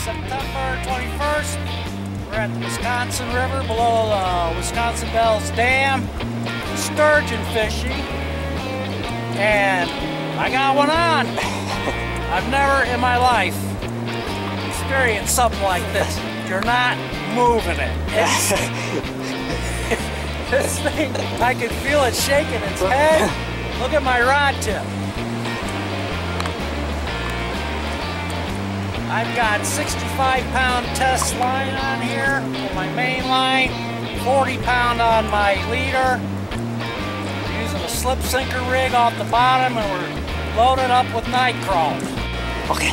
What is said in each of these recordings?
September 21st. We're at the Wisconsin River below the Wisconsin Dells Dam, sturgeon fishing, and I got one on. I've never in my life experienced something like this. You're not moving it. This thing, I can feel it shaking its head. Look at my rod tip. I've got 65-pound test line on here for my main line, 40-pound on my leader. We're using a slip sinker rig off the bottom, and we're loaded up with night crawlers. Okay.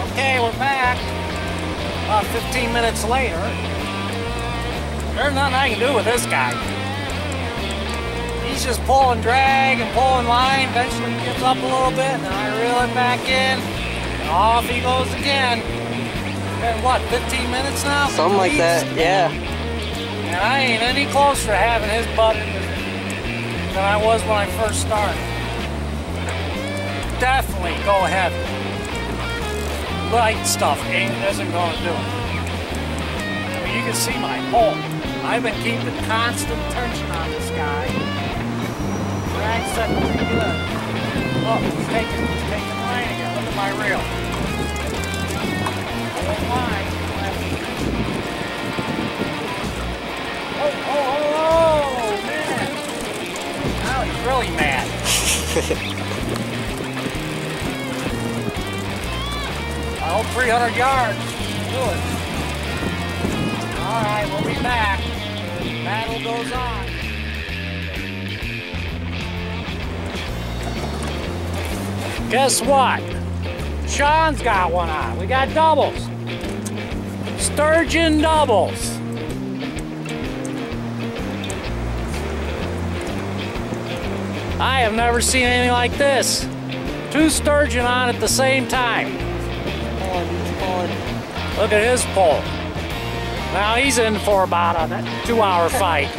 Okay, we're back. About 15 minutes later. There's nothing I can do with this guy. He's just pulling drag and pulling line. Eventually he gets up a little bit, and then I reel it back in. Off he goes again. Been what, 15 minutes now? Something like that, yeah. And I ain't any closer to having his butt in than I was when I first started. Definitely go heavy. Light stuff isn't going to do it. I mean, you can see my pull. I've been keeping constant tension on this guy. Drag's set pretty good. Oh, he's taking line again. Look at my reel. Line. Oh, man. Now he's really mad. I hope 300 yards. Do it. All right, we'll be back. Battle goes on. Guess what? Sean's got one on. We got doubles. Sturgeon doubles. I have never seen anything like this. 2 sturgeon on at the same time. Look at his pull. Now he's in for about a 2-hour fight.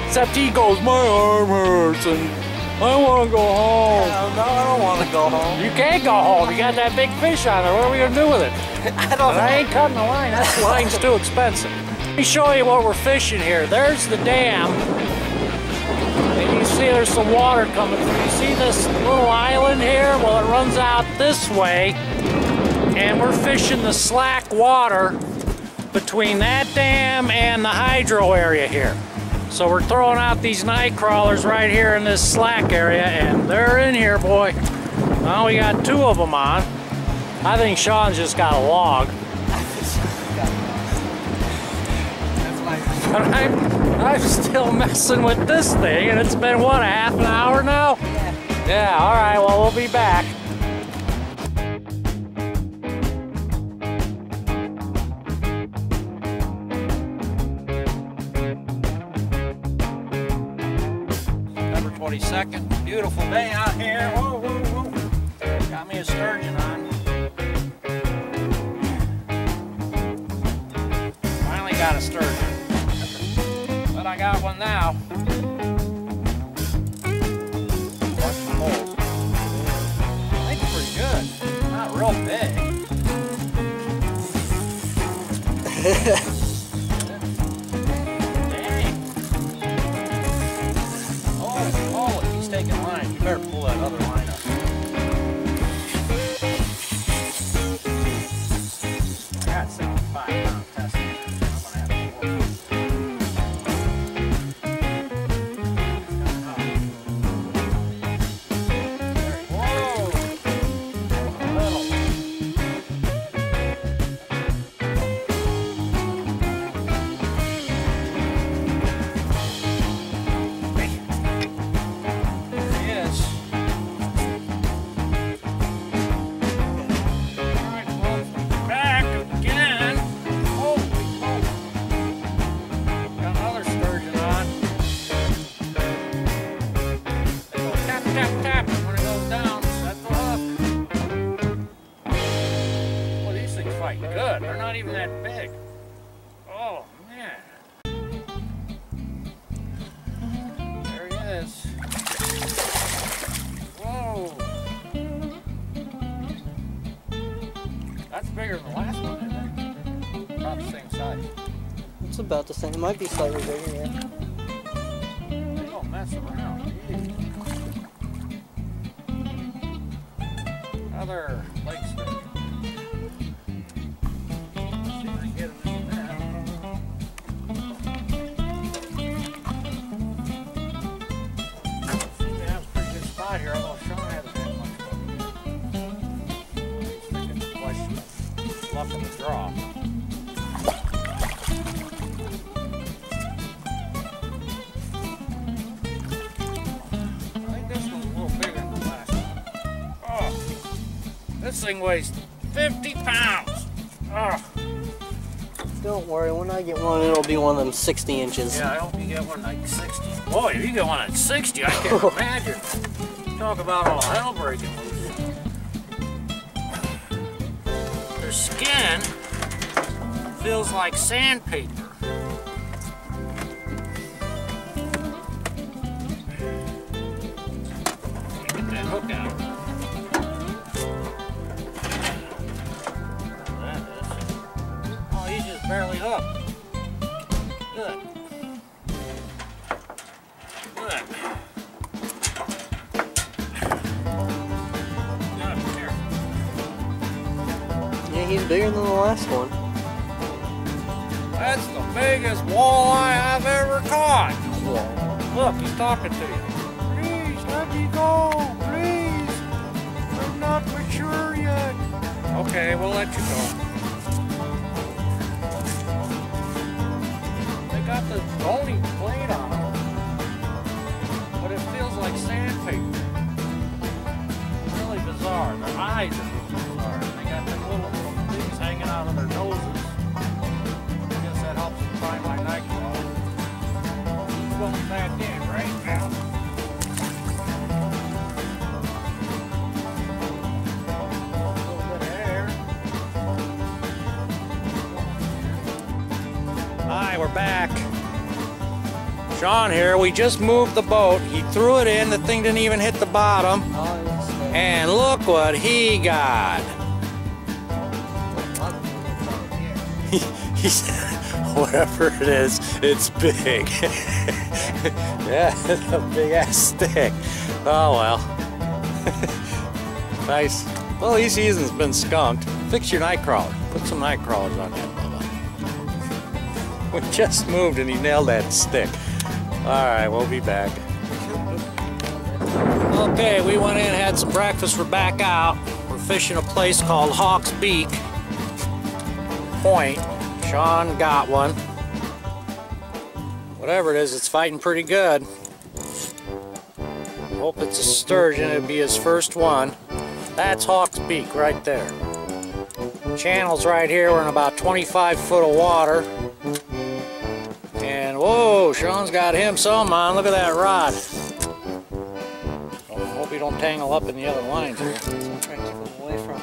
Except he goes, my arm hurts and I want to go home. No, I don't want to go home. You can't go home. You got that big fish on there. What are we going to do with it? I don't know. I ain't cutting the line. That line's too expensive. Let me show you what we're fishing here. There's the dam. And you see there's some water coming through. You see this little island here? Well, it runs out this way. And we're fishing the slack water between that dam and the hydro area here. So we're throwing out these night crawlers right here in this slack area, and they're in here, boy. Well, we got 2 of them on. I think Sean's just got a log. But I'm still messing with this thing, and it's been, what, a half an hour now? Yeah, all right, well, we'll be back. September 22nd, beautiful day out here. Whoa, whoa, whoa. Got me a sturgeon on. Finally got a sturgeon. But I got one now. Watch the holes. I think it's pretty good. Not real big. Dang. Oh, he's taking line. You better pull that other line up. I got 65-pound test. I'm gonna have to work. Tap, and when it goes down, set the hook. Well, these things fight good. They're not even that big. Oh, man. There he is. Whoa. That's bigger than the last one, isn't it? about the same size. It's about the same. It might be slightly bigger, yeah. They don't mess around. Another lake sturgeon. See if I can get him in the net. Seems to have a pretty good spot here, although Sean hasn't had much luck yet. He's thinking the question of luck of the draw. This thing weighs 50 pounds. Oh. Don't worry, when I get one, it'll be one of them 60 inches. Yeah, I hope you get one like 60. Boy, if you get one at 60, I can't imagine. Talk about all hell breaking loose. Their skin feels like sandpaper. Get that hook out. Barely hooked. Good. Good. Here. Yeah, he's bigger than the last one. That's the biggest walleye I've ever caught. Yeah. Look, he's talking to you. Please, let me go. Please. I'm not mature yet. Okay, we'll let you go. Got the bony blade on them, but it feels like sandpaper. Really bizarre. Their eyes are really bizarre. They got them little things hanging out of their noses. I guess that helps them find my nightcrawler. He's going back in right now. A little bit of air. Hi, we're back. Sean here, we just moved the boat. He threw it in, the thing didn't even hit the bottom. And look what he got. He's, whatever it is, it's big. Yeah, it's a big ass stick. Oh well. Nice. Well, this season's been skunked. Fix your night crawler. Put some night crawlers on that Bubba. We just moved and he nailed that stick. Alright, we'll be back. Okay, we went in, had some breakfast, we're back out. We're fishing a place called Hawks Beak Point. Sean got one. Whatever it is, it's fighting pretty good. Hope it's a sturgeon, it'll be his first one. That's Hawks Beak right there. Channel's right here, we're in about 25 foot of water. And whoa, Sean's got him some on. Look at that rod. I hope he don't tangle up in the other lines here. I'm trying to keep him away from.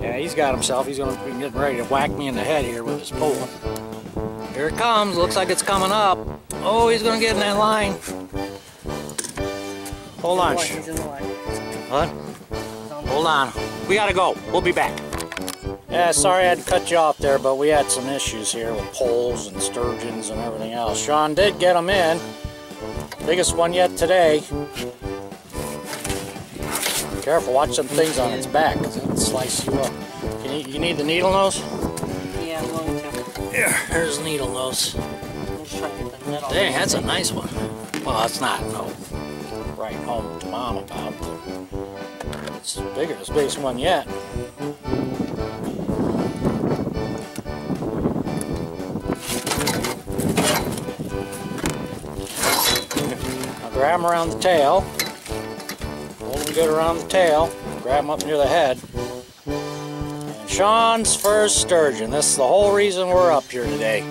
Yeah, he's got himself. He's going to be getting ready to whack me in the head here with his pole. Here it comes. Looks like it's coming up. Oh, he's going to get in that line. Hold on. He's in the line. What? Hold on. We got to go. We'll be back. Yeah, sorry I had to cut you off there, but we had some issues here with poles and sturgeons and everything else. Sean did get them in. Biggest one yet today. Careful, watch some things on its back, because it'll slice you up. You need the needle nose? Yeah, I'm going to. Here, here's the needle nose. Let's try to get the net off. Dang, that's a nice one. Well, it's not, no. Right home to Mom about. It's bigger, it's the biggest one yet. Grab him around the tail, hold him good around the tail, grab him up near the head. And Sean's first sturgeon. This is the whole reason we're up here today.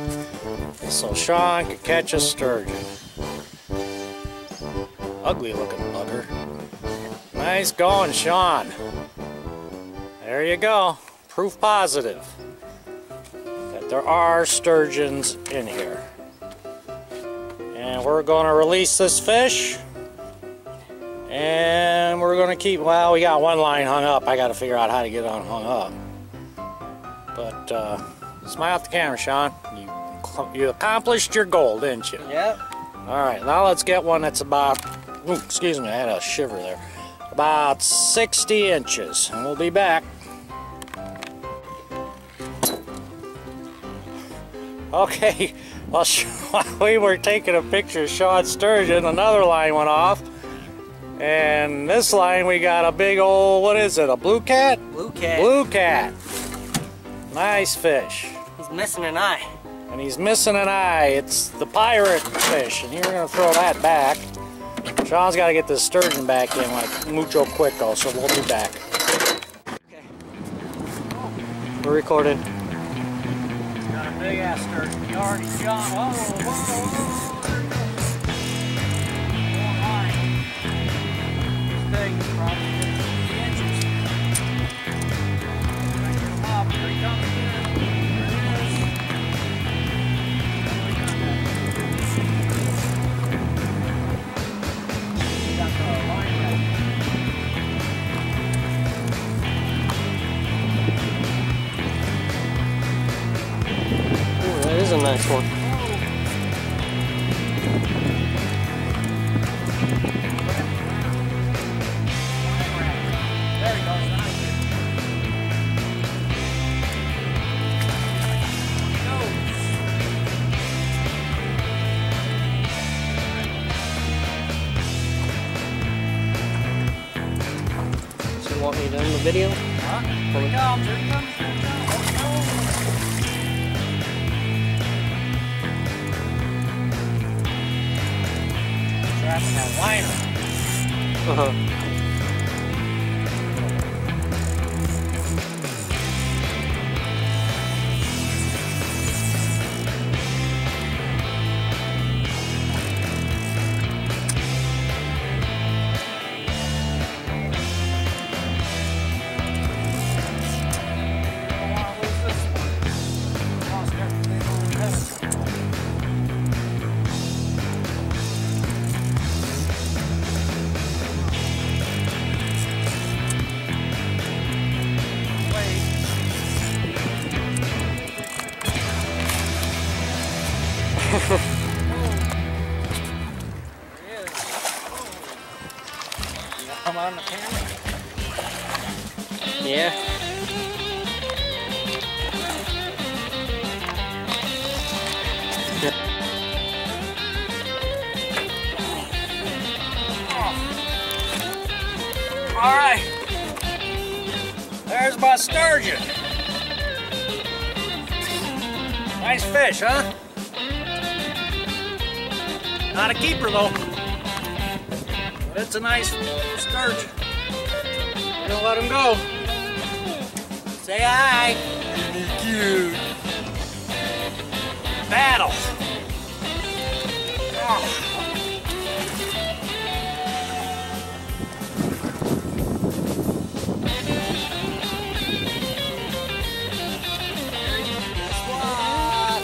So Sean could catch a sturgeon. Ugly looking bugger. Nice going, Sean. There you go. Proof positive that there are sturgeons in here. And we're going to release this fish, and And we're gonna keep, well, we got one line hung up. I gotta figure out how to get it hung up. But smile at the camera, Sean. You accomplished your goal, didn't you? Yep. Alright, now let's get one that's about, ooh, excuse me, I had a shiver there. About 60 inches. And we'll be back. Okay, well, while we were taking a picture of Sean Sturgeon, another line went off. And this line we got a big old, what is it, a blue cat? Blue cat. Blue cat. Nice fish. He's missing an eye. And he's missing an eye. It's the pirate fish. And you're going to throw that back. Sean's got to get this sturgeon back in like mucho quico, so we'll be back. Okay. We're recording. Got a big ass sturgeon. You already shot. Whoa, whoa, whoa. Big, probably 50 inches. Bring him up. Here he comes again. There he is. We got the line right. Ooh, that is a nice one. There he goes. Nice. So you want me to end the video? Huh? Here he comes. Here he comes. Here he comes. Trapping that liner. Uh-huh. Come on the camera. Yeah. All right. There's my sturgeon. Nice fish, huh? Not a keeper though. But it's a nice sturgeon. I'm gonna let him go. Say hi. Cute. Battle. Oh.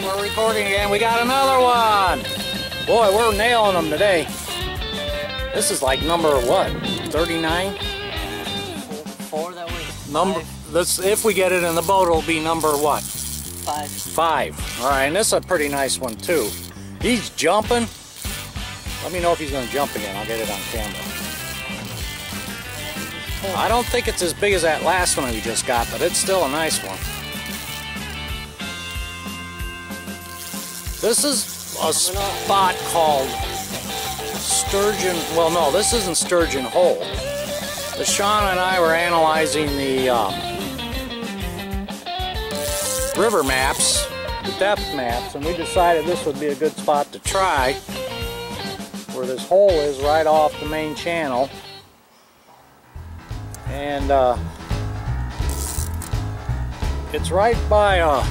We're recording again. We got another one. Boy, we're nailing them today. This is like number what? 39? 4 that way. Number. Let's. If we get it in the boat, it'll be number what? 5. 5. All right, and this is a pretty nice one too. He's jumping. Let me know if he's going to jump again. I'll get it on camera. I don't think it's as big as that last one we just got, but it's still a nice one. This is a spot called Sturgeon. Well, no, this isn't Sturgeon Hole. But Sean and I were analyzing the river maps, the depth maps, and we decided this would be a good spot to try, where this hole is right off the main channel. And it's right by a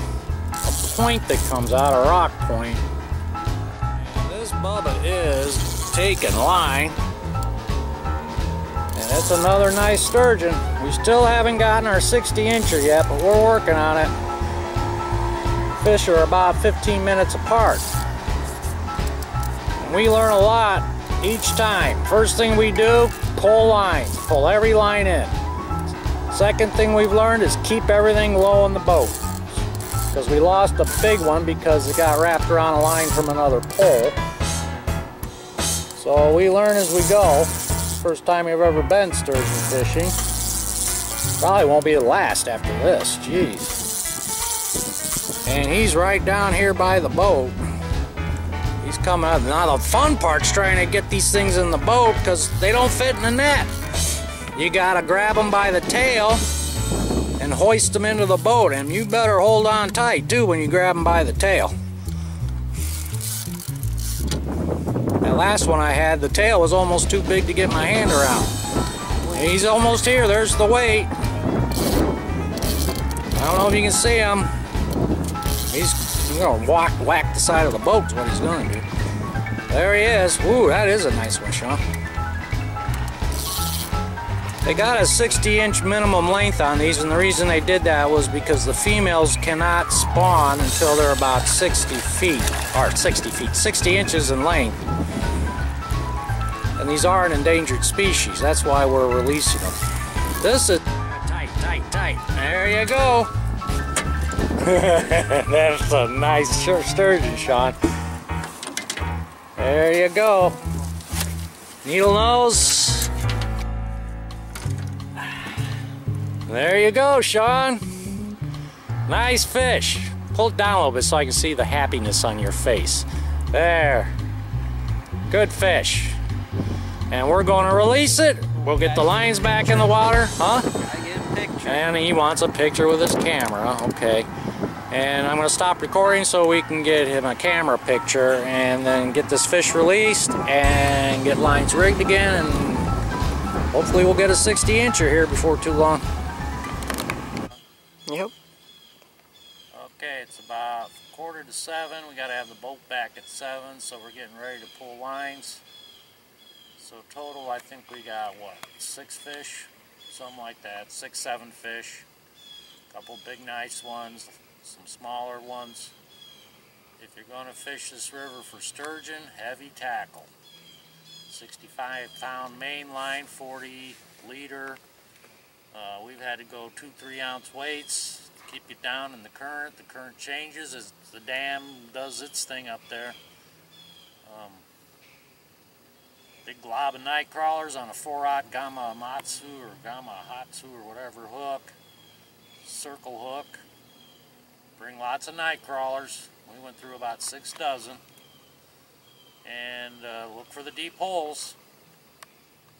point that comes out, a rock point. And this Bubba is taking line. And it's another nice sturgeon. We still haven't gotten our 60-incher yet, but we're working on it. Fish are about 15 minutes apart. And we learn a lot each time. First thing we do, pull lines. Pull every line in. Second thing we've learned is keep everything low in the boat. Because we lost a big one because it got wrapped around a line from another pole. So we learn as we go. First time we've ever been sturgeon fishing. Probably won't be the last after this, jeez. And he's right down here by the boat. He's coming up. Now the fun part's trying to get these things in the boat because they don't fit in the net. You gotta grab them by the tail and hoist them into the boat, and you better hold on tight too when you grab them by the tail. That last one I had, the tail was almost too big to get my hand around. He's almost here. There's the weight. I don't know if you can see him. He's gonna whack the side of the boat is what he's gonna do. There he is. Ooh, that is a nice one, Sean. They got a 60-inch minimum length on these, and the reason they did that was because the females cannot spawn until they're about 60 inches in length. And these are an endangered species. That's why we're releasing them. This is tight, tight, tight. There you go. That's a nice sturgeon, Sean. There you go. Needle nose. There you go, Sean. Nice fish. Pull it down a little bit so I can see the happiness on your face. There. Good fish. And we're going to release it. We'll get the lines back in the water. Huh? I get a picture. And he wants a picture with his camera. Okay. And I'm going to stop recording so we can get him a camera picture and then get this fish released and get lines rigged again, and hopefully we'll get a 60-incher here before too long. Yep. Okay, it's about 6:45. We got to have the boat back at 7, so we're getting ready to pull lines. So total, I think we got, what, 6 fish? Something like that, 6, 7 fish. A couple big nice ones, some smaller ones. If you're going to fish this river for sturgeon, heavy tackle. 65-pound main line, 40 liter. We've had to go 2-3 ounce weights to keep you down in the current. The current changes as the dam does its thing up there. Big glob of night crawlers on a 4-aught Gamma Matsu or Gamma Hatsu or whatever hook. Circle hook. Bring lots of night crawlers. We went through about 6 dozen. And look for the deep holes.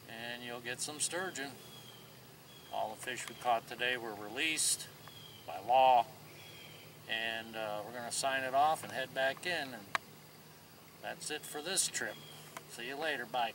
And you'll get some sturgeon. All the fish we caught today were released by law. And we're going to sign it off and head back in. And that's it for this trip. See you later. Bye.